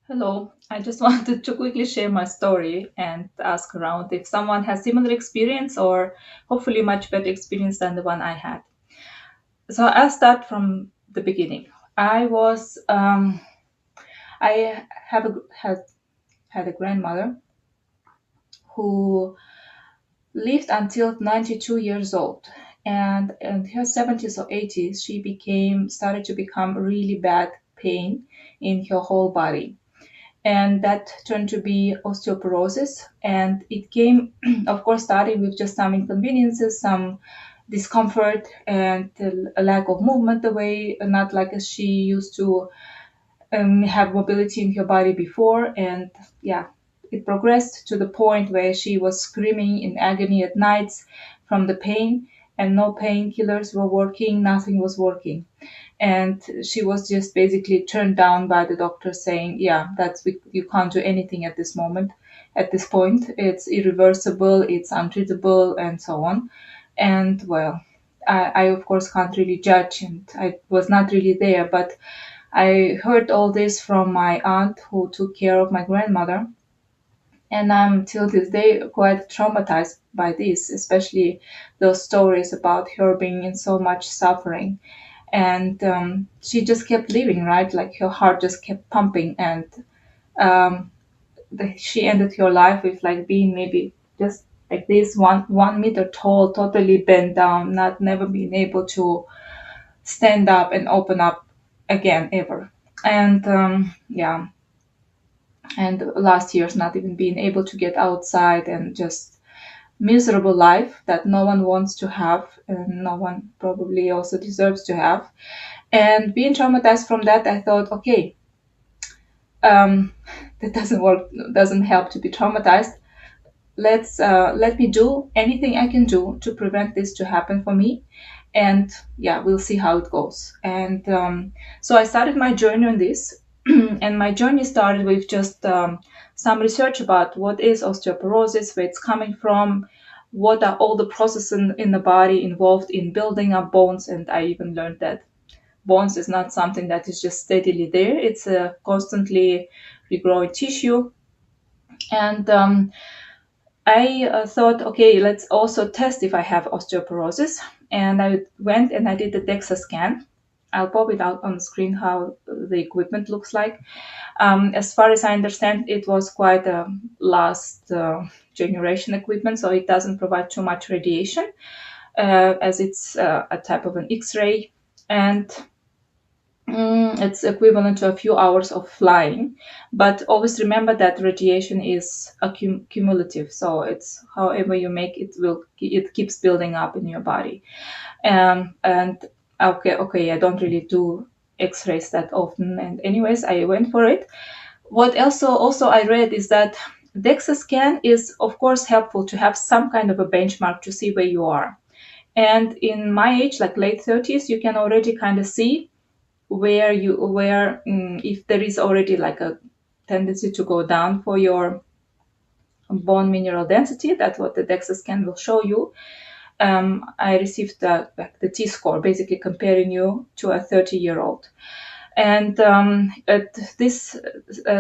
Hello, I just wanted to quickly share my story and ask around if someone has similar experience or hopefully much better experience than the one I had. So I'll start from the beginning. I was I have a, had a grandmother who lived until 92 years old, and in her 70s or 80s she became started to become really bad pain in her whole body, and that turned to be osteoporosis. And it came, of course, starting with just some inconveniences, some discomfort, and a lack of movement the way, not like as she used to have mobility in her body before. And yeah, it progressed to the point where she was screaming in agony at nights from the pain, and no painkillers were working, nothing was working, and she was just basically turned down by the doctor saying, yeah, you can't do anything at this moment, at this point, it's irreversible, it's untreatable, and so on. And well, I of course can't really judge, and I was not really there, but I heard all this from my aunt who took care of my grandmother, and I'm till this day quite traumatized by this, especially those stories about her being in so much suffering. And she just kept living, right? Like her heart just kept pumping, and um, she ended her life with like being maybe just like this, 1 meter tall, totally bent down, not never being able to stand up and open up again ever. And yeah, and last year's not even being able to get outside, and just miserable life that no one wants to have, and no one probably also deserves to have. And being traumatized from that, I thought, okay, um, that doesn't work, doesn't help to be traumatized. Let me do anything I can do to prevent this to happen for me, and yeah, we'll see how it goes. And so I started my journey on this, and my journey started with just some research about what is osteoporosis, where it's coming from, what are all the processes in the body involved in building up bones. And I even learned that bones is not something that is just steadily there. It's a constantly regrowing tissue. And I thought, okay, let's also test if I have osteoporosis. And I went and I did the Dexa scan. I'll pop it out on the screen how the equipment looks like. As far as I understand, it was quite a last generation equipment, so it doesn't provide too much radiation, as it's a type of an X-ray. And it's equivalent to a few hours of flying, but always remember that radiation is cumulative. So it's however you make it, it keeps building up in your body. And okay, I don't really do X-rays that often, and anyways, I went for it. What also I read is that DEXA scan is of course helpful to have some kind of a benchmark to see where you are. And in my age, like late 30s, you can already kind of see where if there is already like a tendency to go down for your bone mineral density. That's what the DEXA scan will show you. I received the T score, basically comparing you to a 30-year-old. And at this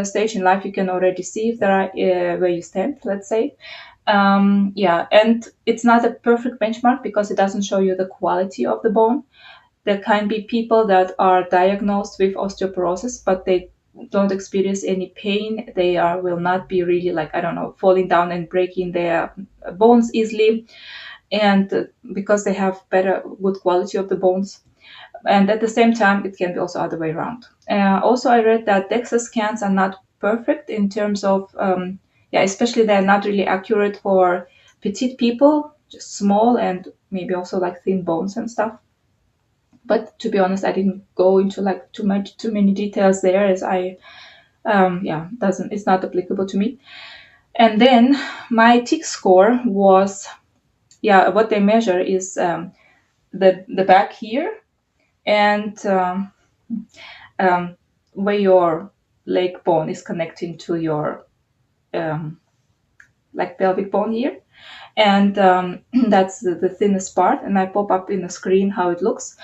stage in life, you can already see if there are where you stand, let's say. Yeah, and it's not a perfect benchmark because it doesn't show you the quality of the bone. There can be people that are diagnosed with osteoporosis, but they don't experience any pain. They will not be really like, I don't know, falling down and breaking their bones easily, and because they have good quality of the bones. And at the same time, it can be also other way around. Also, I read that DEXA scans are not perfect in terms of, yeah, especially they're not really accurate for petite people, just small and maybe also like thin bones and stuff. But to be honest, I didn't go into like too many details there, as I yeah, doesn't it's not applicable to me. And then my tick score was, yeah, what they measure is the back here, and where your leg bone is connecting to your um, like pelvic bone here, and that's the thinnest part. And I pop up in the screen how it looks,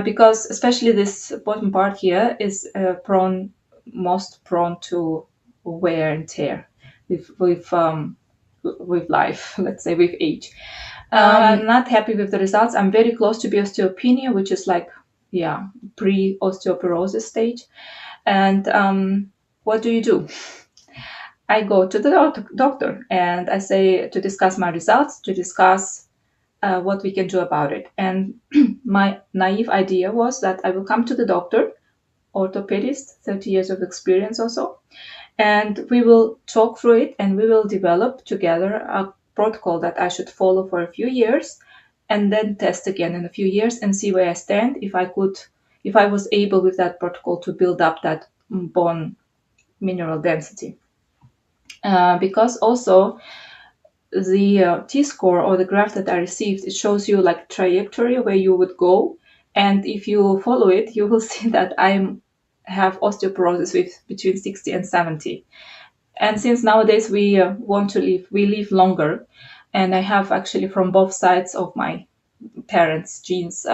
because especially this bottom part here is prone most prone to wear and tear with life, let's say with age. I'm not happy with the results. I'm very close to be osteopenia, which is like, yeah, pre-osteoporosis stage. And what do? I go to the doctor and I say to discuss my results, to discuss what we can do about it. And my naive idea was that I will come to the doctor, orthopedist, 30 years of experience or so, and we will talk through it and we will develop together a protocol that I should follow for a few years and then test again in a few years and see where I stand, if I was able with that protocol to build up that bone mineral density. Because also the T-score or the graph that I received, it shows you like trajectory where you would go. And if you follow it, you will see that I have osteoporosis with between 60 and 70. And since nowadays we live longer, and I have actually from both sides of my parents' genes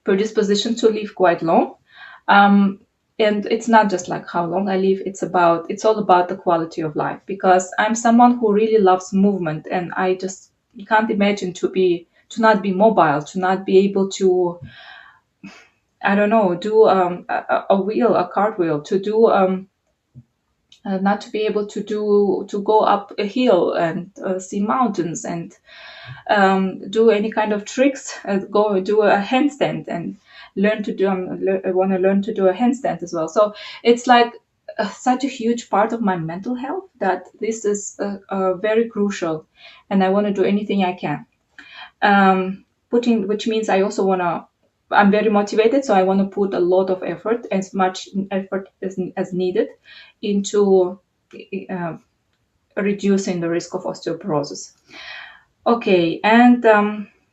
predisposition to live quite long. Um, and it's not just like how long I live, it's all about the quality of life, because I'm someone who really loves movement, and I just can't imagine to not be mobile, to not be able to, I don't know, do a cartwheel, to do not to be able to go up a hill and see mountains and do any kind of tricks, go do a handstand and learn to do. I want to learn to do a handstand as well. So it's like such a huge part of my mental health that this is very crucial, and I want to do anything I can. Which means I also want to. I'm very motivated, so I want to put a lot of effort, as much effort as needed, into uh, reducing the risk of osteoporosis. Okay, and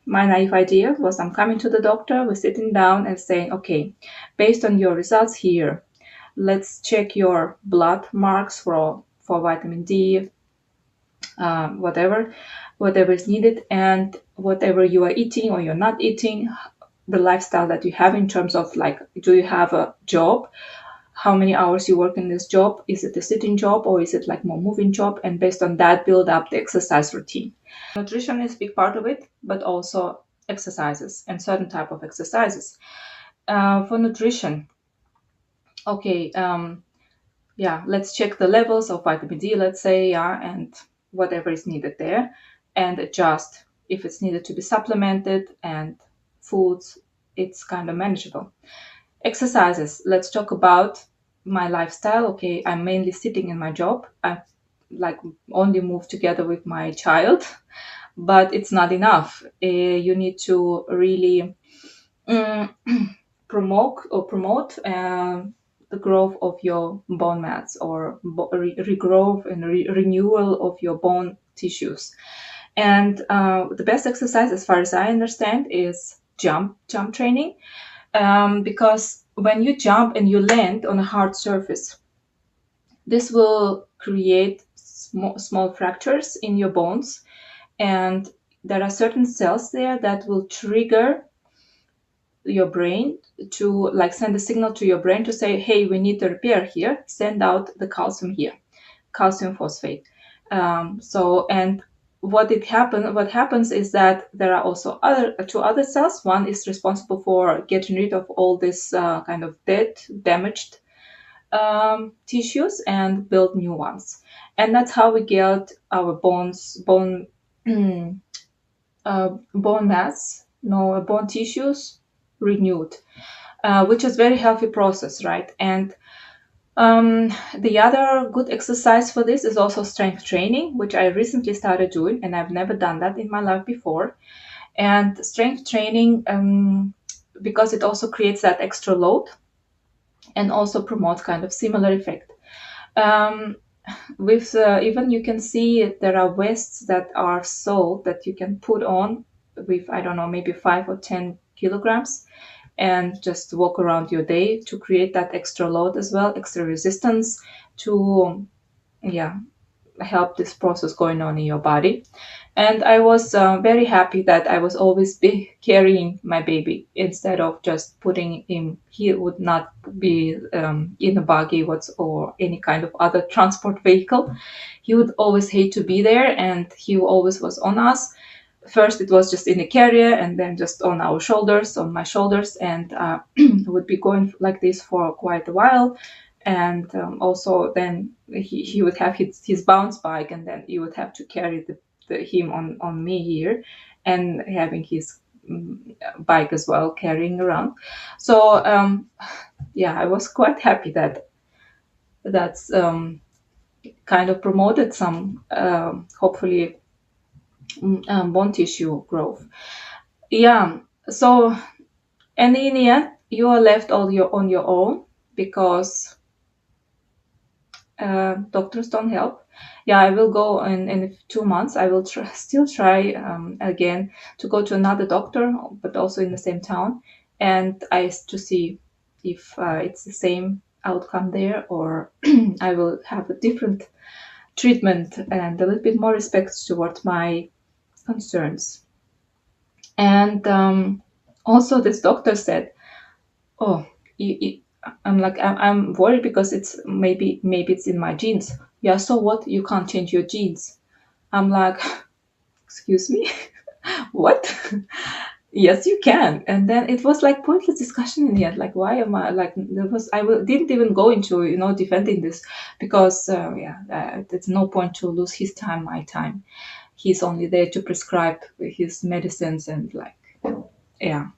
my naive idea was I'm coming to the doctor, we're sitting down and saying, okay, based on your results here, let's check your blood marks for vitamin D, whatever is needed, and whatever you are eating or you're not eating, the lifestyle that you have in terms of like, do you have a job? How many hours you work in this job? Is it a sitting job or is it like more moving job? And based on that, build up the exercise routine. Nutrition is a big part of it, but also exercises and certain type of exercises. For nutrition, okay, yeah, let's check the levels of vitamin D, let's say, yeah, and whatever is needed there, and adjust if it's needed to be supplemented, and foods, it's kind of manageable. Exercises, let's talk about my lifestyle. Okay, I'm mainly sitting in my job. I like only move together with my child, but it's not enough. You need to really mm, promote the growth of your bone mass, or regrowth and renewal of your bone tissues. And the best exercise, as far as I understand, is jump training, because when you jump and you land on a hard surface, this will create small fractures in your bones, and there are certain cells there that will trigger your brain to like send a signal to your brain to say, hey, we need to repair here, send out the calcium here, calcium phosphate. So and what happens is that there are also two other cells. One is responsible for getting rid of all this kind of damaged tissues and build new ones. And that's how we get our bone mass, no, bone tissues renewed, which is very healthy process, right? And the other good exercise for this is also strength training, which I recently started doing, and I've never done that in my life before. And strength training, because it also creates that extra load and also promotes kind of similar effect. Um, with even you can see there are vests that are sold that you can put on with, I don't know, maybe 5 or 10 kilograms, and just walk around your day to create that extra load as well, extra resistance to, yeah, help this process going on in your body. And I was very happy that I was always be carrying my baby instead of just putting him. He would not be in a buggy or any kind of other transport vehicle. He would always hate to be there, and he always was on us. First, it was just in a carrier, and then just on our shoulders, on my shoulders, and would be going like this for quite a while. And also, then he would have his bounce bike, and then you would have to carry him on me here, and having his bike as well carrying around. So yeah, I was quite happy that that's kind of promoted some hopefully bone tissue growth. Yeah. So, and in the end, you are left on your own because doctors don't help. Yeah, I will go in 2 months. I will still try again to go to another doctor, but also in the same town, and to see if it's the same outcome there, or I will have a different treatment and a little bit more respect towards my concerns. And also, this doctor said, "Oh, I'm like I'm worried because it's maybe it's in my genes." Yeah, so what? You can't change your genes. I'm like, excuse me, what? Yes, you can. And then it was like pointless discussion in the end. Like, why am I like there was didn't even go into defending this because yeah, there's no point to lose his time, my time. He's only there to prescribe his medicines and like yeah.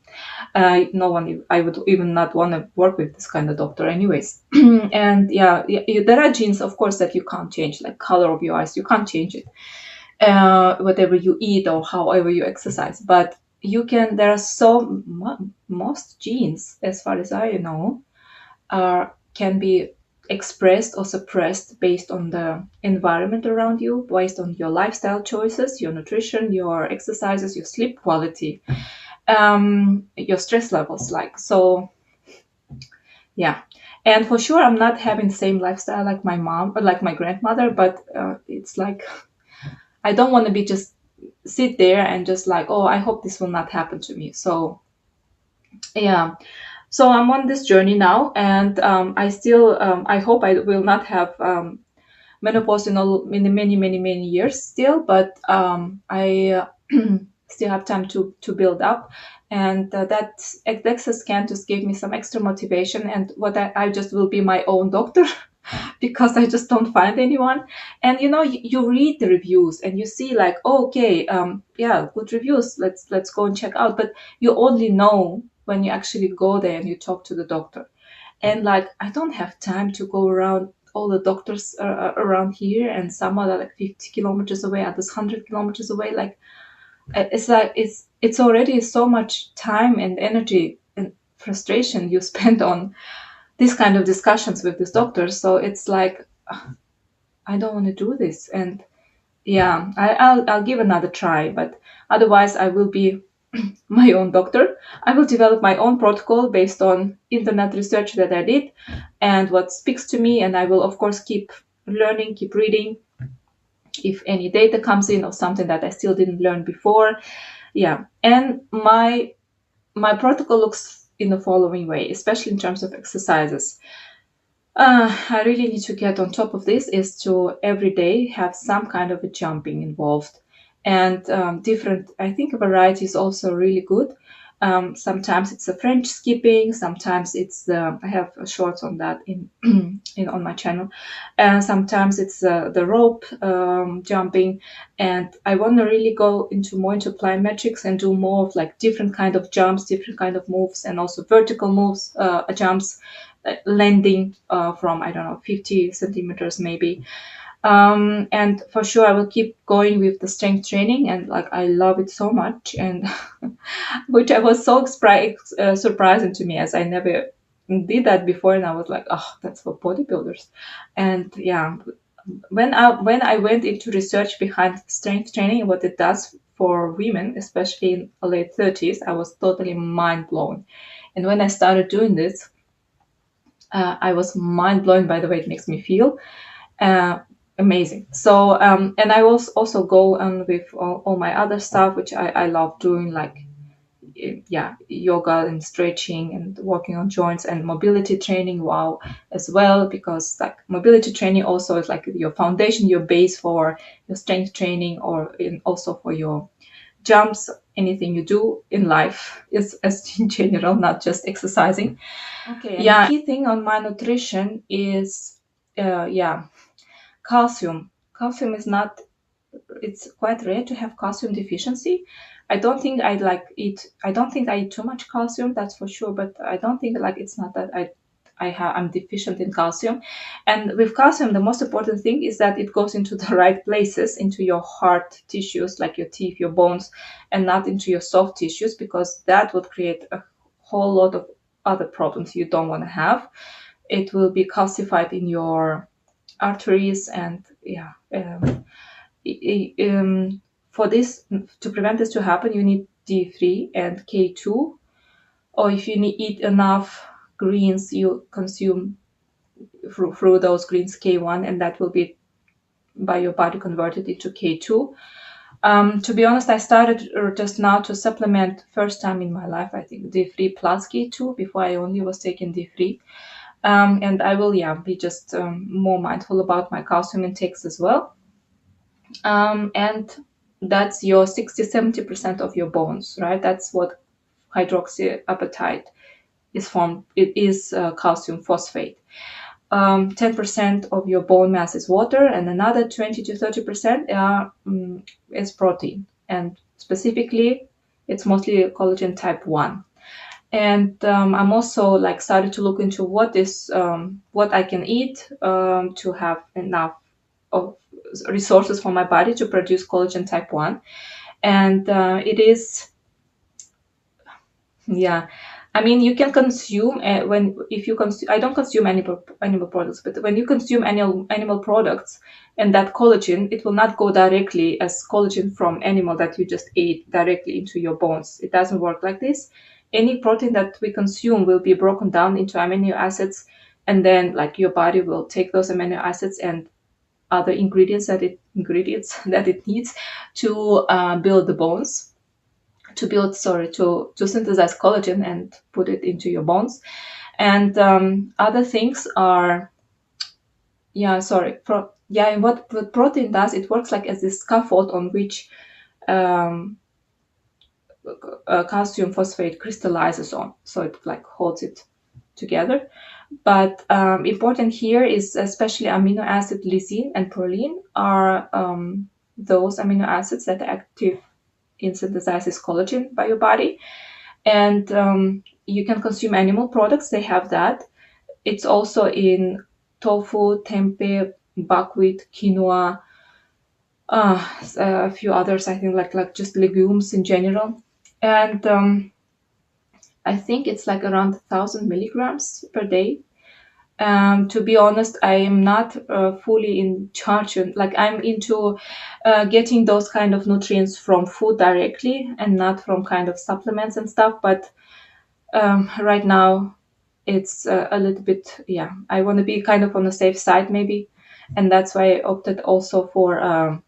No one, I would even not want to work with this kind of doctor anyways. And yeah, there are genes of course that you can't change, like color of your eyes, you can't change it, whatever you eat or however you exercise, but you can, there are most genes, as far as I know, are can be expressed or suppressed based on the environment around you, based on your lifestyle choices, your nutrition, your exercises, your sleep quality, your stress levels, like so. Yeah. And for sure I'm not having the same lifestyle like my mom or like my grandmother, but it's like I don't want to be just sit there and just like, oh, I hope this will not happen to me. So yeah, so I'm on this journey now, and I still I hope I will not have menopause in the many years still, but I still have time to build up, and that Dexa scan just gave me some extra motivation, and what I just will be my own doctor because I just don't find anyone. And you read the reviews and you see like, oh, okay, yeah, good reviews. Let's go and check out. But you only know when you actually go there and you talk to the doctor. And like, I don't have time to go around all the doctors around here, and some are like 50 kilometers away, others 100 kilometers away. Like, it's like it's already so much time and energy and frustration you spend on this kind of discussions with this doctor. So it's like, I don't want to do this. And yeah, I'll give another try, but otherwise I will be my own doctor. I will develop my own protocol based on internet research that I did and what speaks to me. And I will of course keep learning, keep reading if any data comes in or something that I still didn't learn before. Yeah. And my protocol looks in the following way, especially in terms of exercises. I really need to get on top of this, is to every day have some kind of a jumping involved, and different. I think variety is also really good. Sometimes it's a French skipping, sometimes it's I have shorts on that on my channel, and sometimes it's the rope jumping, and I want to really go more into plyometrics and do more of like different kind of jumps, different kind of moves, and also vertical moves, jumps, landing from, I don't know, 50 centimeters maybe. And for sure I will keep going with the strength training, and like I love it so much, and which I was so surprising to me, as I never did that before, and I was like, oh, that's for bodybuilders. And yeah, when I went into research behind strength training and what it does for women, especially in the late 30s, I was totally mind blown. And when I started doing this, I was mind blown by the way it makes me feel. amazing. So and I also go with all my other stuff, which I love doing, like yeah, yoga and stretching and working on joints and mobility training. Wow, as well, because like mobility training also is like your foundation, your base for your strength training, or also for your jumps. Anything you do in life is as in general, not just exercising. Okay, and yeah, key thing on my nutrition is yeah, calcium. Calcium is not, it's quite rare to have calcium deficiency. I don't think I like eat. I don't think I eat too much calcium. That's for sure. But I don't think like it's not that I'm deficient in calcium. And with calcium, the most important thing is that it goes into the right places, into your hard tissues like your teeth, your bones, and not into your soft tissues, because that would create a whole lot of other problems you don't want to have. It will be calcified in your arteries, and yeah. For this, to prevent this to happen, you need D3 and K2, or if you eat enough greens, you consume through those greens K1, and that will be by your body converted into K2. To be honest, I started just now to supplement, first time in my life, I think, D3 plus K2. Before I only was taking D3. And I will, yeah, be just more mindful about my calcium intakes as well. And that's your 60-70% of your bones, right? That's what hydroxyapatite is formed. It is calcium phosphate. 10% of your bone mass is water, and another 20 to 30% is protein. And specifically, it's mostly collagen type 1. And I'm also like started to look into what I can eat to have enough of resources for my body to produce collagen type 1. And it is, yeah, I mean, you can consume when if you consume. I don't consume animal products, but when you consume animal products, and that collagen, it will not go directly as collagen from animal that you just ate directly into your bones. It doesn't work like this. Any protein that we consume will be broken down into amino acids, and then like your body will take those amino acids and other ingredients that it needs to build the bones, to synthesize collagen and put it into your bones. And other things are, yeah, sorry, yeah, and what protein does, it works like as this scaffold on which um, calcium phosphate crystallizes on, so it like holds it together. But important here is especially amino acid lysine and proline are those amino acids that are active in synthesizes collagen by your body. And you can consume animal products, they have that. It's also in tofu, tempeh, buckwheat, quinoa, a few others, I think, like just legumes in general. And I think it's like around 1,000 milligrams per day. To be honest, I am not fully in charge. Like I'm into getting those kind of nutrients from food directly and not from kind of supplements and stuff. But right now, it's a little bit, yeah. I want to be kind of on the safe side maybe, and that's why I opted also for a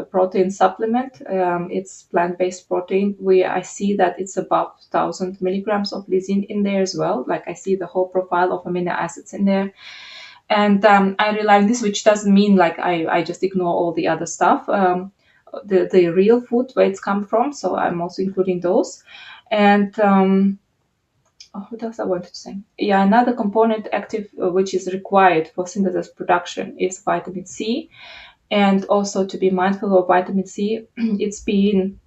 protein supplement. It's plant-based protein. I see that it's above 1,000 milligrams of lysine in there as well. Like I see the whole profile of amino acids in there, and I rely on this, which doesn't mean like I just ignore all the other stuff. The real food where it's come from, so I'm also including those. And what else I wanted to say? Yeah, another component active which is required for synthesis production is vitamin C, and also to be mindful of vitamin C. It's been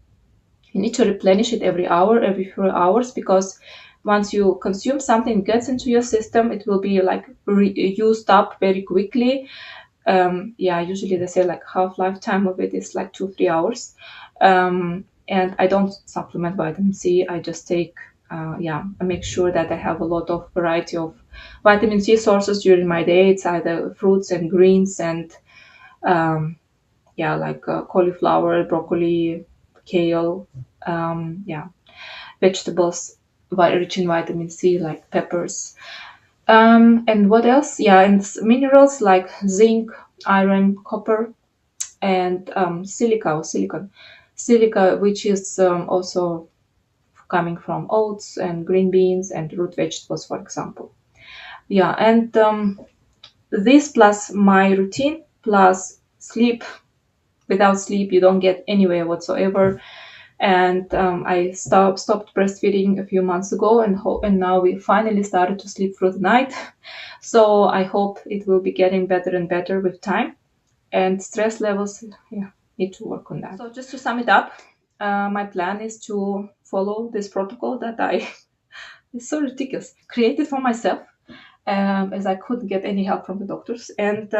You need to replenish it every hour, every 4 hours, because once you consume something, it gets into your system, it will be like used up very quickly. Yeah, usually they say like half lifetime of it is like 2-3 hours. And I don't supplement vitamin C. I just take, yeah, I make sure that I have a lot of variety of vitamin C sources during my day. It's either fruits and greens and yeah, like cauliflower, broccoli, kale, yeah, vegetables rich in vitamin C like peppers. And what else? Yeah, and minerals like zinc, iron, copper, and silica or silicon. Silica, which is also coming from oats and green beans and root vegetables, for example. Yeah, and this plus my routine plus sleep. Without sleep, you don't get anywhere whatsoever. And I stopped breastfeeding a few months ago, and now we finally started to sleep through the night. So I hope it will be getting better and better with time. And stress levels, yeah, need to work on that. So just to sum it up, my plan is to follow this protocol that I it's so ridiculous created for myself, as I couldn't get any help from the doctors, and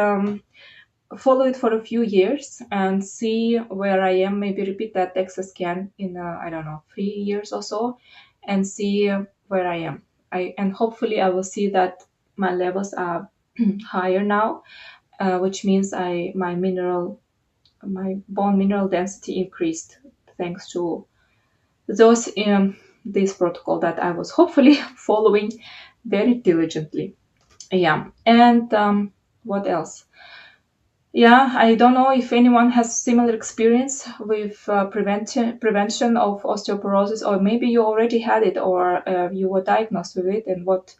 follow it for a few years and see where I am. Maybe repeat that Dexa scan in I don't know 3 years or so, and see where I am. And hopefully I will see that my levels are higher now, which means my bone mineral density increased thanks to those this protocol that I was hopefully following very diligently. Yeah, and what else? Yeah, I don't know if anyone has similar experience with prevention of osteoporosis, or maybe you already had it, or you were diagnosed with it, and what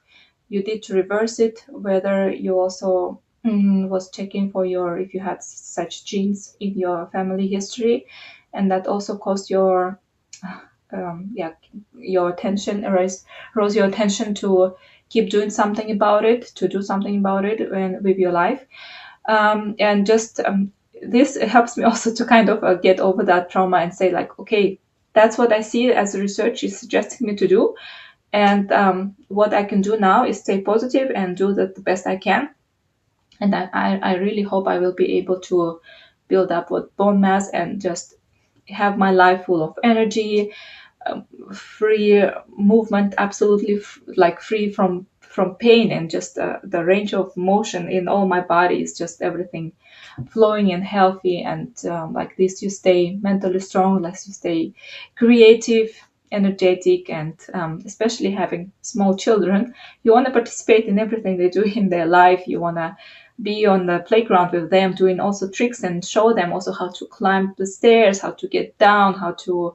you did to reverse it. Whether you also was checking for your if you had such genes in your family history, and that also caused your yeah your attention rose your attention to keep doing something about it, to do something about it with your life, and just this helps me also to kind of get over that trauma and say like, okay, that's what I see as research is suggesting me to do, and what I can do now is stay positive and do the best I can. And I really hope I will be able to build up with bone mass and just have my life full of energy, free movement, absolutely like free from pain, and just the range of motion in all my body is just everything flowing and healthy. And like this, you stay mentally strong, like you stay creative, energetic, and especially having small children, you want to participate in everything they do in their life. You want to be on the playground with them, doing also tricks, and show them also how to climb the stairs, how to get down, how to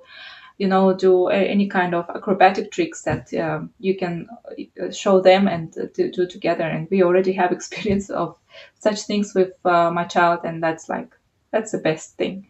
do any kind of acrobatic tricks that you can show them and do together. And we already have experience of such things with my child, and that's the best thing.